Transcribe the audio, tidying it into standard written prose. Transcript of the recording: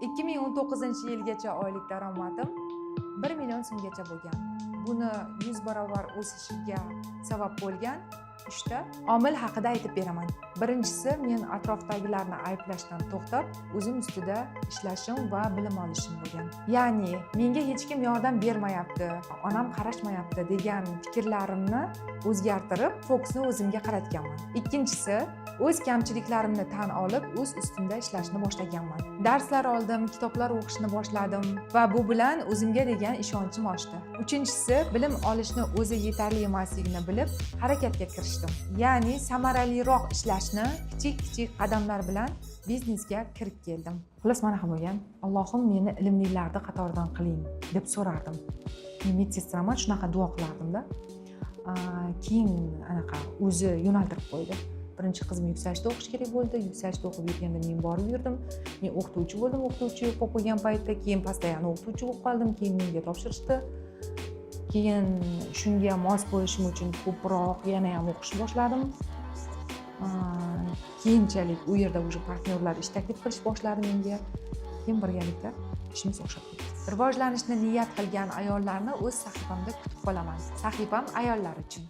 2019-yilgacha oylik daromadim 1 million so'mgacha bo'lgan. Buni 100 barobar o'sishiga sabab bo'lgan 3 ta omil haqida aytib beraman. Birinchisi, men atrofdagilarni ayblashdan to'xtab, o'zim ustida ishlashim va bilim olishim bo'lgan. Ya'ni, menga hech kim yordam bermayapti, onam qarashmayapti degan fikrlarimni o'zgartirib, fokusni o'zimga qaratganman. Ikkinchisi, o'z kamchiliklarimni tan olib, o'z ustimda ishlashni boshlaganman. Darslar oldim, kitoblar o'qishni boshladim va bu bilan o'zimga degan ishonchim oshdi. Uchinchisi, bilim olishni o'zi yetarli emasligini bilib, harakatga kirishdim. Ya'ni, samaraliroq ishlashni kichik qadamlar bilan biznesga kirib keldim. Xullas, mana ham bo'lgan. Allohim meni ilmlilarni qatoridan qiling deb so'rardim. Men medsestraman, shunaqa duo qilardim-da. Keyin anaqa o'zi yo'naltirib qo'ydi. Birinchi qizim yuksalishda o'qish kerak bo'ldi. Yuksalishda o'qib yurganda men borib yurdim. Men o'qituvchi bo'ldim. O'qituvchi yo'q bo'lib qolgan paytda keyin постоянно o'qituvchi bo'lib qoldim. Keyin menga topshirishdi. Keyin shunga mos bo'lishim uchun ko'proq yana ham o'qishni boshladim. Keyinchalik u yerda o'sha partnyorlar ish taklif qilish boshladi menga. Keyin birgalikda ishimiz o'xshab ketdi. Rivojlanishni niyat qilgan ayollarni o'z sahifamda kutib qolaman. Sahifam ayollar uchun.